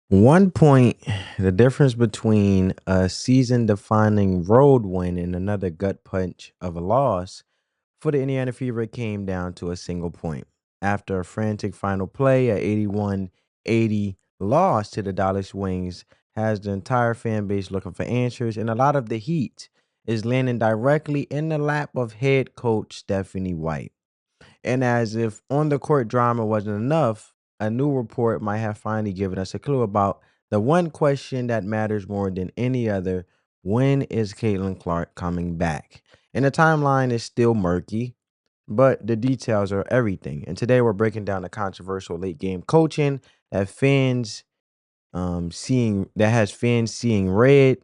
One point, the difference between a season defining road win and another gut punch of a loss for the Indiana Fever came down to a single point. After a frantic final play, a 81-80 loss to the Dallas Wings has the entire fan base looking for answers, and a lot of the heat is landing directly in the lap of head coach Stephanie White. And as if on the court drama wasn't enough, a new report might have finally given us a clue about the one question that matters more than any other: when is Caitlin Clark coming back? And the timeline is still murky, but the details are everything. And today we're breaking down the controversial late game coaching that fans seeing that has fans seeing red.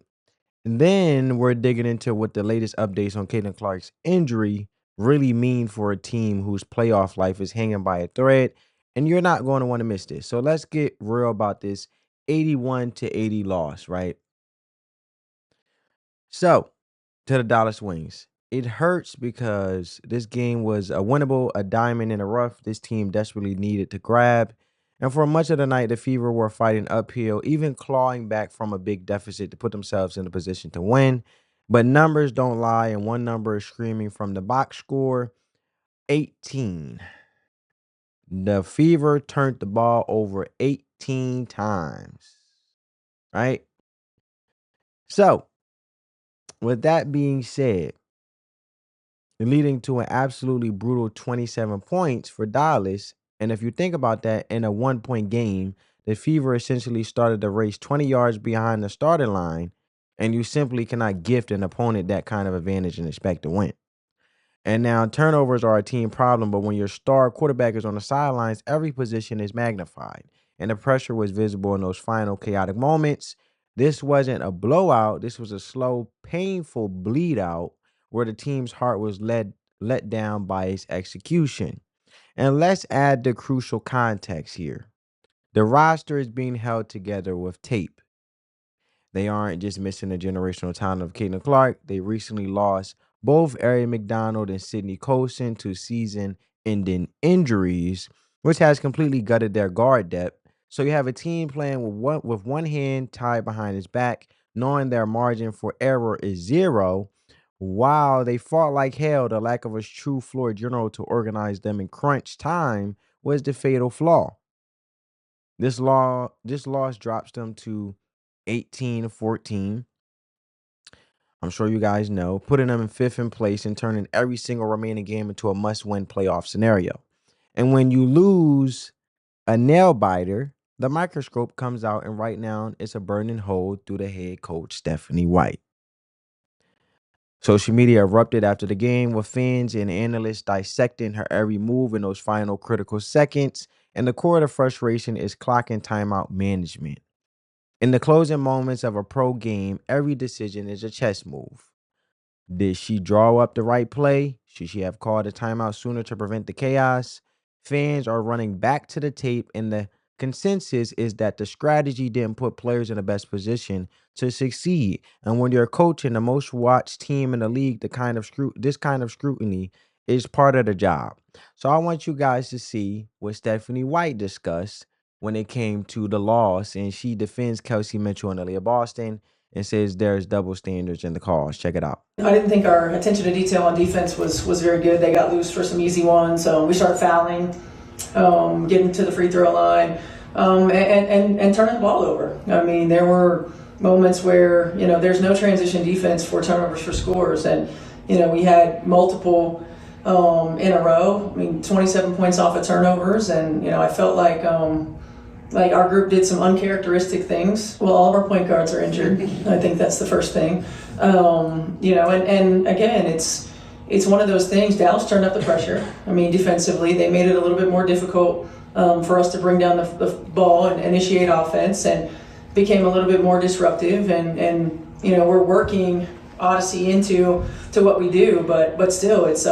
And then we're digging into what the latest updates on Caitlin Clark's injury really mean for a team whose playoff life is hanging by a thread. And you're not going to want to miss this. So let's get real about this 81-80 loss, right? So to the Dallas Wings. It hurts because this game was a winnable, a diamond in the rough this team desperately needed to grab. And for much of the night, the Fever were fighting uphill, even clawing back from a big deficit to put themselves in a position to win. But numbers don't lie, and one number is screaming from the box score: 18. The Fever turned the ball over 18 times, right? So, with that being said, leading to an absolutely brutal 27 points for Dallas. And if you think about that, in a 1 point game, the Fever essentially started the race 20 yards behind the starting line, and you simply cannot gift an opponent that kind of advantage and expect to win. And now turnovers are a team problem, but when your star quarterback is on the sidelines, every position is magnified. And the pressure was visible in those final chaotic moments. This wasn't a blowout. This was a slow, painful bleed out where the team's heart was let down by its execution. And let's add the crucial context here. The roster is being held together with tape. They aren't just missing the generational talent of Caitlin Clark. They recently lost both Ari McDonald and Sydney Colson to season-ending injuries, which has completely gutted their guard depth. So you have a team playing with one hand tied behind his back, knowing their margin for error is zero. While they fought like hell, the lack of a true floor general to organize them in crunch time was the fatal flaw. This loss drops them to 18-14. I'm sure you guys know, putting them in fifth in place and turning every single remaining game into a must-win playoff scenario. And when you lose a nail biter, the microscope comes out, and right now it's a burning hole through the head coach, Stephanie White. Social media erupted after the game with fans and analysts dissecting her every move in those final critical seconds. And the core of the frustration is clock and timeout management. In the closing moments of a pro game, every decision is a chess move. Did she draw up the right play? Should she have called a timeout sooner to prevent the chaos? Fans are running back to the tape, and the consensus is that the strategy didn't put players in the best position to succeed. And when you're coaching the most watched team in the league, this kind of scrutiny is part of the job. So I want you guys to see what Stephanie White discussed when it came to the loss, and she defends Kelsey Mitchell and Aaliyah Boston and says there's double standards in the calls. Check it out. I didn't think our attention to detail on defense was very good. They got loose for some easy ones. We started fouling, getting to the free throw line, and turning the ball over. I mean, there were moments where, there's no transition defense for turnovers for scores. And, we had multiple in a row. I mean, 27 points off of turnovers. And, I felt like our group did some uncharacteristic things. Well, all of our point guards are injured. I think that's the first thing. And again, it's one of those things. Dallas turned up the pressure. I mean, defensively, they made it a little bit more difficult for us to bring down the ball and initiate offense, and became a little bit more disruptive. And we're working Odyssey into what we do, but still, it's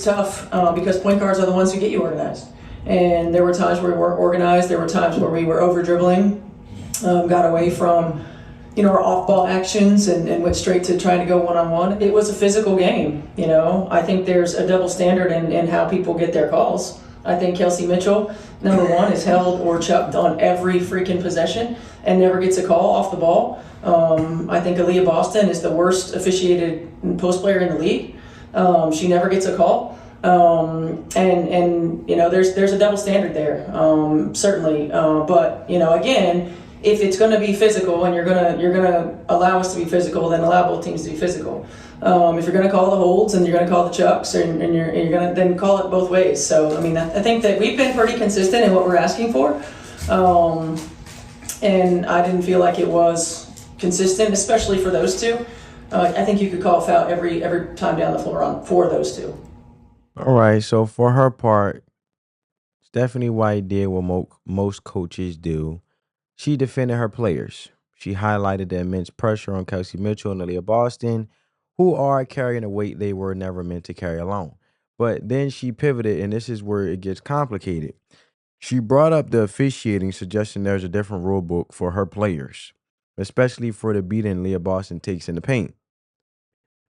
tough because point guards are the ones who get you organized. And there were times where we weren't organized. There were times where we were over dribbling, got away from, our off-ball actions and went straight to trying to go one-on-one. It was a physical game. I think there's a double standard in how people get their calls. I think Kelsey Mitchell, number one, is held or chucked on every freaking possession and never gets a call off the ball. I think Aaliyah Boston is the worst officiated post player in the league. She never gets a call. And there's a double standard there, certainly. But again, if it's going to be physical and you're gonna allow us to be physical, then allow both teams to be physical. If you're going to call the holds and you're going to call the chucks, and you're going to then call it both ways. So I mean, I think that we've been pretty consistent in what we're asking for, and I didn't feel like it was consistent, especially for those two. I think you could call a foul every time down the floor for those two. All right. So for her part, Stephanie White did what most coaches do. She defended her players. She highlighted the immense pressure on Kelsey Mitchell and Aaliyah Boston, who are carrying a weight they were never meant to carry alone. But then she pivoted, and this is where it gets complicated. She brought up the officiating, suggesting there's a different rule book for her players, especially for the beating Leah Boston takes in the paint.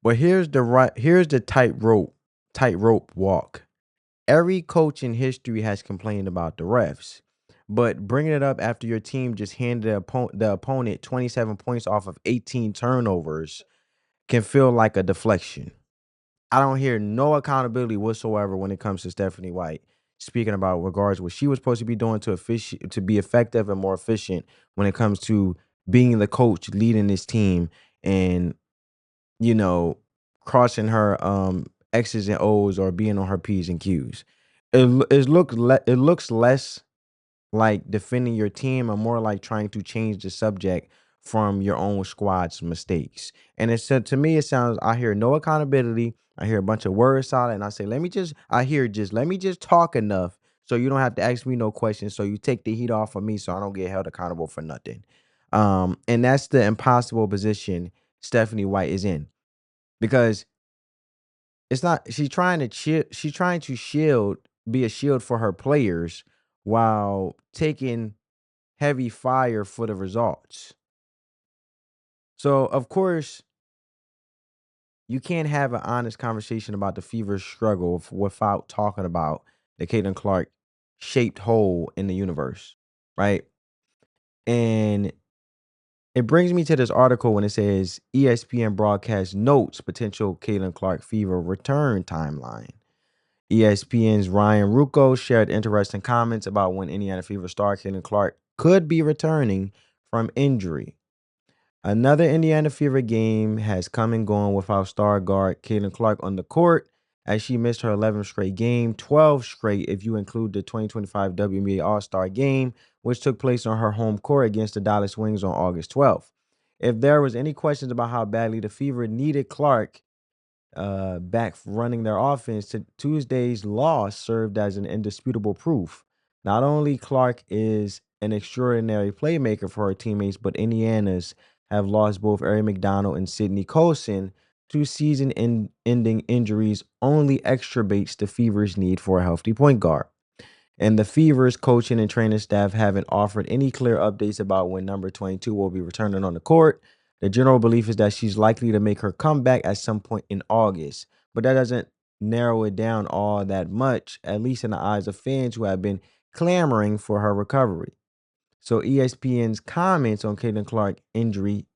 But here's the tightrope walk. Every coach in history has complained about the refs, but bringing it up after your team just handed the opponent 27 points off of 18 turnovers can feel like a deflection. I don't hear no accountability whatsoever when it comes to Stephanie White speaking about regards what she was supposed to be doing to be effective and more efficient when it comes to being the coach leading this team and you know crossing her X's and O's or being on her P's and Q's. It looks less like defending your team and more like trying to change the subject from your own squad's mistakes. And to me, it sounds, I hear no accountability. I hear a bunch of words solid, and I say, let me just talk enough so you don't have to ask me no questions. So you take the heat off of me so I don't get held accountable for nothing. And that's the impossible position Stephanie White is in because it's not, she's trying to be a shield for her players while taking heavy fire for the results. So, of course, you can't have an honest conversation about the Fever's struggle without talking about the Caitlin Clark shaped hole in the universe, right? And it brings me to this article when it says ESPN broadcast notes potential Caitlin Clark Fever return timeline. ESPN's Ryan Rucco shared interesting comments about when Indiana Fever star Caitlin Clark could be returning from injury. Another Indiana Fever game has come and gone without star guard Caitlin Clark on the court as she missed her 11th straight game, 12 straight if you include the 2025 WNBA All-Star game, which took place on her home court against the Dallas Wings on August 12th. If there was any questions about how badly the Fever needed Clark, back running their offense, Tuesday's loss served as an indisputable proof. Not only Clark is an extraordinary playmaker for her teammates, but Indiana's have lost both Ari McDonald and Sydney Colson to season-ending injuries only exacerbates the Fever's need for a healthy point guard. And the Fever's coaching and training staff haven't offered any clear updates about when number 22 will be returning on the court. The general belief is that she's likely to make her comeback at some point in August, but that doesn't narrow it down all that much, at least in the eyes of fans who have been clamoring for her recovery. So ESPN's comments on Caitlin Clark injury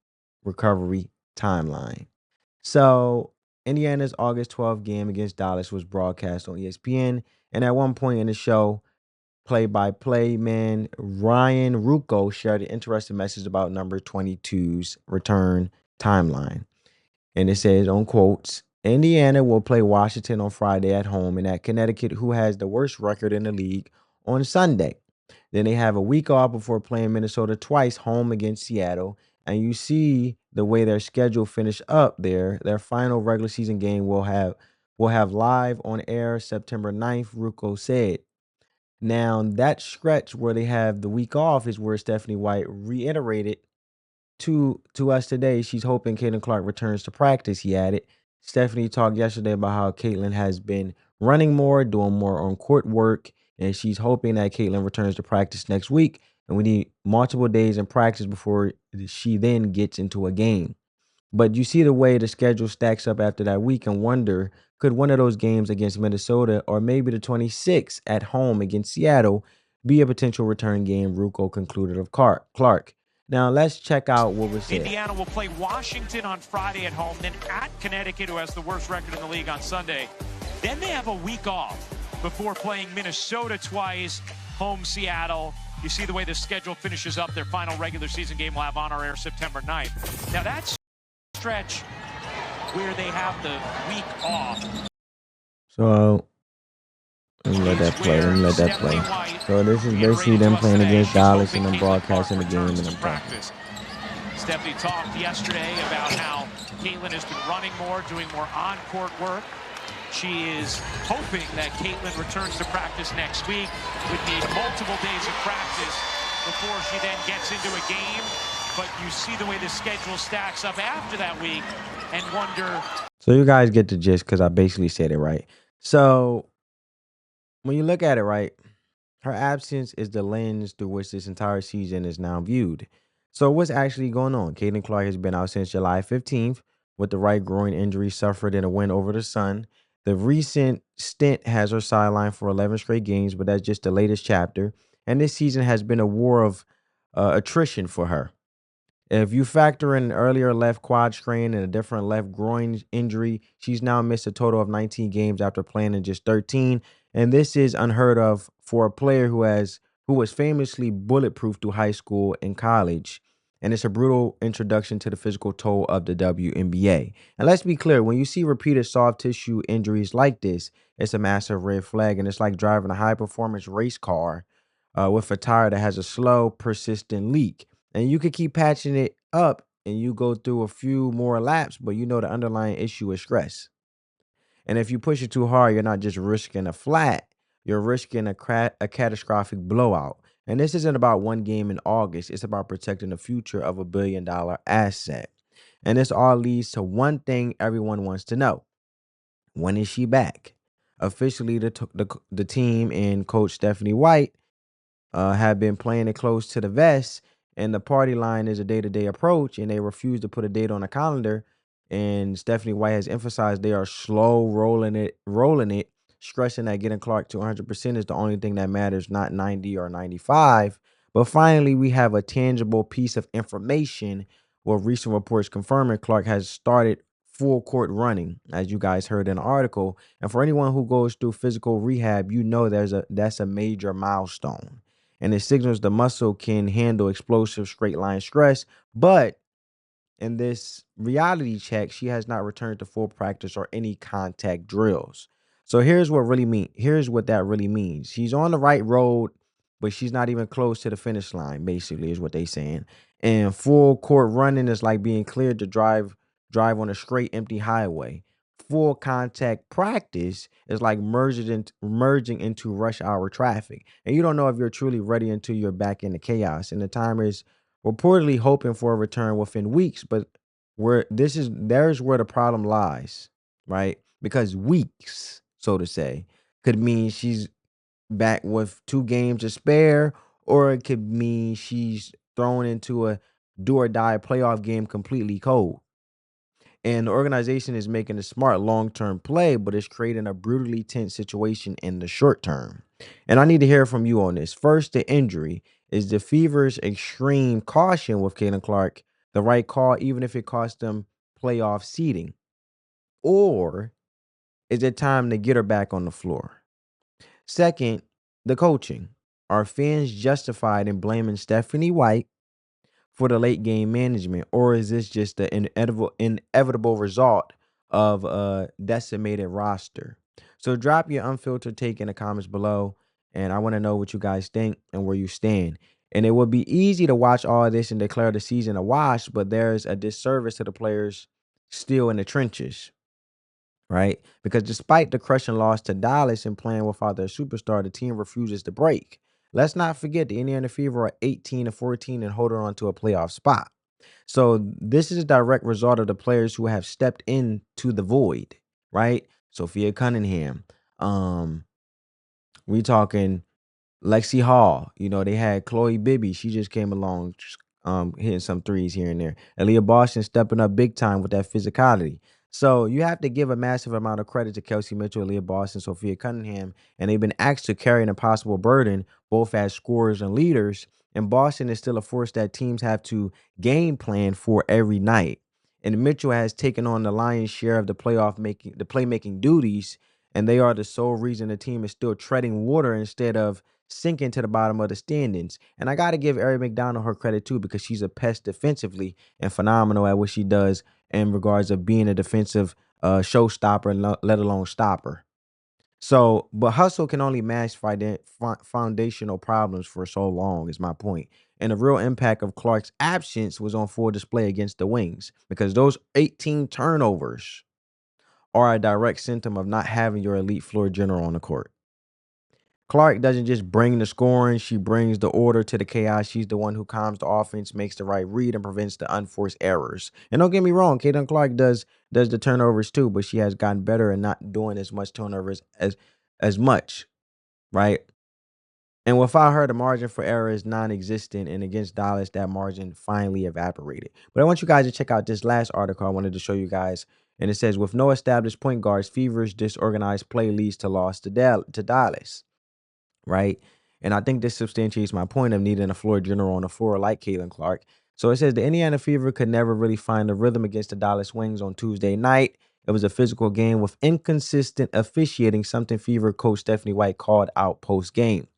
recovery timeline. So Indiana's August 12th game against Dallas was broadcast on ESPN, and at one point in the show, play-by-play man Ryan Rucco shared an interesting message about number 22's return timeline. And it says, on quotes, Indiana will play Washington on Friday at home and at Connecticut, who has the worst record in the league, on Sunday. Then they have a week off before playing Minnesota twice home against Seattle. And you see the way their schedule finished up there. Their final regular season game will have live on air September 9th, Rucco said. Now, that stretch where they have the week off is where Stephanie White reiterated to us today. She's hoping Caitlin Clark returns to practice, he added. Stephanie talked yesterday about how Caitlin has been running more, doing more on court work, and she's hoping that Caitlin returns to practice next week. And we need multiple days in practice before she then gets into a game. But you see the way the schedule stacks up after that week and wonder, could one of those games against Minnesota or maybe the 26th at home against Seattle be a potential return game? Rucco concluded of Clark. Now let's check out what was said. Indiana will play Washington on Friday at home, then at Connecticut, who has the worst record in the league, on Sunday. Then they have a week off before playing Minnesota twice, home Seattle. You see the way the schedule finishes up. Their final regular season game will have on our air September 9th. Now that's stretch where they have the week off. So let me let that play. So this is basically them playing against Dallas and them broadcasting the game and them practice. Stephanie talked yesterday about how Caitlin has been running more, doing more on-court work. She is hoping that Caitlin returns to practice next week. Would need multiple days of practice before she then gets into a game. But you see the way the schedule stacks up after that week and wonder. So you guys get the gist because I basically said it right. So when you look at it right, her absence is the lens through which this entire season is now viewed. So what's actually going on? Caitlin Clark has been out since July 15th with the right groin injury suffered in a win over the Sun. The recent stint has her sidelined for 11 straight games, but that's just the latest chapter. And this season has been a war of attrition for her. If you factor in an earlier left quad strain and a different left groin injury, she's now missed a total of 19 games after playing in just 13. And this is unheard of for a player who was famously bulletproof through high school and college. And it's a brutal introduction to the physical toll of the WNBA. And let's be clear, when you see repeated soft tissue injuries like this, it's a massive red flag. And it's like driving a high performance race car with a tire that has a slow, persistent leak. And you could keep patching it up and you go through a few more laps, but you know the underlying issue is stress. And if you push it too hard, you're not just risking a flat, you're risking a catastrophic blowout. And this isn't about one game in August. It's about protecting the future of $1 billion asset. And this all leads to one thing everyone wants to know. When is she back? Officially, the team and Coach Stephanie White have been playing it close to the vest, and the party line is a day-to-day approach, and they refuse to put a date on the calendar. And Stephanie White has emphasized they are slow rolling it, stressing that getting Clark to 100% is the only thing that matters, not 90 or 95. But finally, we have a tangible piece of information where recent reports confirming Clark has started full court running, as you guys heard in the article. And for anyone who goes through physical rehab, you know that's a major milestone. And it signals the muscle can handle explosive straight line stress. But in this reality check, she has not returned to full practice or any contact drills. So here's what that really means. She's on the right road, but she's not even close to the finish line, basically, is what they're saying. And full court running is like being cleared to drive on a straight empty highway. Full contact practice is like merging into rush hour traffic. And you don't know if you're truly ready until you're back in the chaos. And the timer is reportedly hoping for a return within weeks, but there's where the problem lies, right? Because weeks, so to say, could mean she's back with 2 games to spare, or it could mean she's thrown into a do or die playoff game completely cold. And the organization is making a smart long-term play, but it's creating a brutally tense situation in the short term. And I need to hear from you on this. First, the injury. Is the Fever's extreme caution with Caitlin Clark the right call, even if it costs them playoff seeding? Or is it time to get her back on the floor? Second, the coaching. Are fans justified in blaming Stephanie White for the late game management, or is this just the inevitable result of a decimated roster? So drop your unfiltered take in the comments below, and I want to know what you guys think and where you stand. And it would be easy to watch all of this and declare the season a wash, but there's a disservice to the players still in the trenches, right? Because despite the crushing loss to Dallas and playing without their superstar, the team refuses to break. Let's not forget the Indiana Fever are 18-14 and holding on to a playoff spot. So this is a direct result of the players who have stepped into the void, right? Sophia Cunningham. We talking Lexi Hall. You know, they had Chloe Bibby. She just came along. hitting some threes here and there. Aaliyah Boston stepping up big time with that physicality. So you have to give a massive amount of credit to Kelsey Mitchell, Aaliyah Boston, Sophia Cunningham, and they've been asked to carry an impossible burden, both as scorers and leaders. And Boston is still a force that teams have to game plan for every night. And Mitchell has taken on the lion's share of the playmaking duties, and they are the sole reason the team is still treading water instead of sinking to the bottom of the standings. And I got to give Ari McDonald her credit too, because she's a pest defensively and phenomenal at what she does in regards of being a defensive showstopper, let alone stopper. So, but hustle can only mask foundational problems for so long, is my point. And the real impact of Clark's absence was on full display against the Wings, because those 18 turnovers are a direct symptom of not having your elite floor general on the court. Clark doesn't just bring the scoring, she brings the order to the chaos. She's the one who calms the offense, makes the right read, and prevents the unforced errors. And don't get me wrong, Caitlin Clark does the turnovers too, but she has gotten better at not doing as much turnovers as much, right? And without her, the margin for error is non-existent, and against Dallas, that margin finally evaporated. But I want you guys to check out this last article I wanted to show you guys, and it says, with no established point guards, feverish, disorganized play leads to loss to Dallas. Right? And I think this substantiates my point of needing a floor general on the floor like Caitlin Clark. So it says the Indiana Fever could never really find a rhythm against the Dallas Wings on Tuesday night. It was a physical game with inconsistent officiating, something Fever coach Stephanie White called out post-game.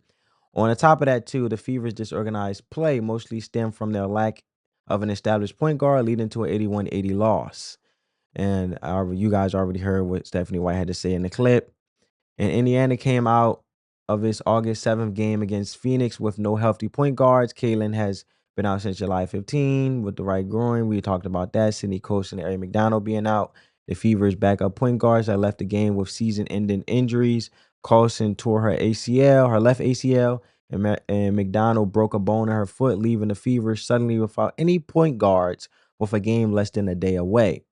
On the top of that, too, the Fever's disorganized play mostly stemmed from their lack of an established point guard, leading to an 81-80 loss. And you guys already heard what Stephanie White had to say in the clip. And Indiana came out of its August 7th game against Phoenix with no healthy point guards. Kaylin has been out since July 15 with the right groin. We talked about that. Sydney Coast and Ari McDonald being out. The Fever's backup point guards that left the game with season-ending injuries. Carlson tore her left ACL, and McDonald broke a bone in her foot, leaving the Fever suddenly without any point guards with a game less than a day away.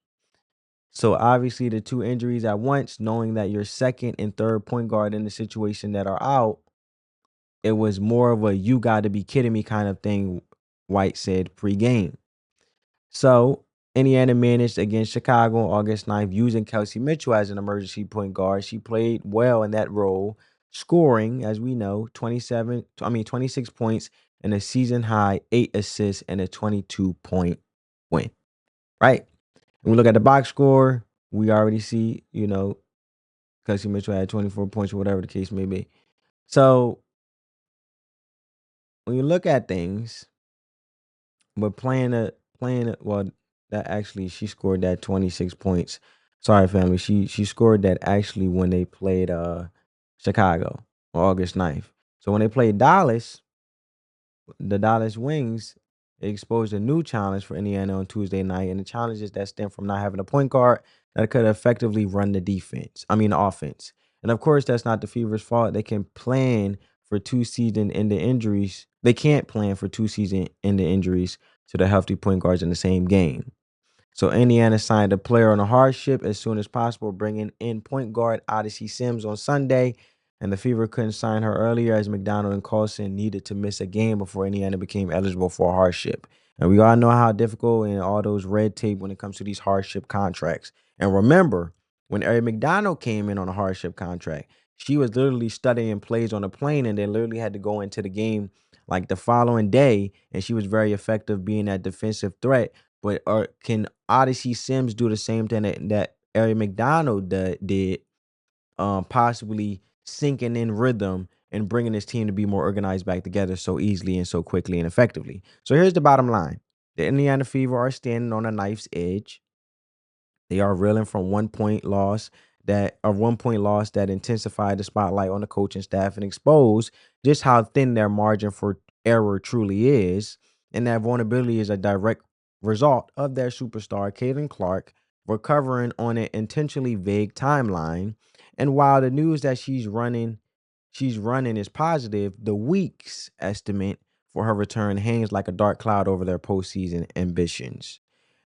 So obviously the two injuries at once, knowing that your second and third point guard in the situation that are out, it was more of a you got to be kidding me kind of thing, White said pre-game. So Indiana managed against Chicago on August 9th using Kelsey Mitchell as an emergency point guard. She played well in that role, scoring, as we know, 26 points and a season high 8 assists and a 22-point win. Right? When we look at the box score, we already see, Kelsey Mitchell had 24 points or whatever the case may be. So when you look at things, but that actually she scored that 26 points. Sorry, family. She scored that actually when they played Chicago on August 9th. So when they played Dallas, the Dallas Wings exposed a new challenge for Indiana on Tuesday night, and the challenges that stem from not having a point guard that could effectively run the offense. And of course, that's not the Fever's fault. They can plan for two season-ending injuries. They can't plan for two season-ending injuries to the healthy point guards in the same game. So Indiana signed a player on a hardship as soon as possible, bringing in point guard Odyssey Sims on Sunday. And the Fever couldn't sign her earlier as McDonald and Carlson needed to miss a game before Indiana became eligible for a hardship. And we all know how difficult and all those red tape when it comes to these hardship contracts. And remember, when Ari McDonald came in on a hardship contract, she was literally studying plays on a plane and then literally had to go into the game like the following day. And she was very effective being that defensive threat. But can Odyssey Sims do the same thing that Ari McDonald did, possibly sinking in rhythm and bringing his team to be more organized back together so easily and so quickly and effectively? So here's the bottom line. The Indiana Fever are standing on a knife's edge. They are reeling from 1 point loss that intensified the spotlight on the coaching staff and exposed just how thin their margin for error truly is. And that vulnerability is a direct result of their superstar, Caitlin Clark, recovering on an intentionally vague timeline. And while the news that she's running is positive, the week's estimate for her return hangs like a dark cloud over their postseason ambitions.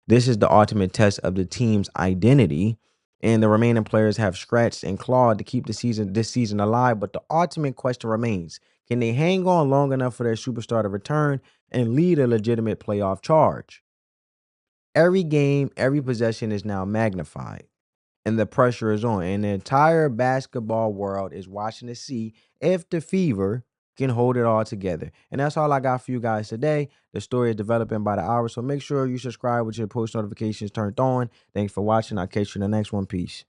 This is the ultimate test of the team's identity, and the remaining players have scratched and clawed to keep this season alive. But the ultimate question remains: Can they hang on long enough for their superstar to return and lead a legitimate playoff charge? Every game, every possession is now magnified, and the pressure is on. And the entire basketball world is watching to see if the Fever can hold it all together. And that's all I got for you guys today. The story is developing by the hour, so make sure you subscribe with your post notifications turned on. Thanks for watching. I'll catch you in the next one. Peace.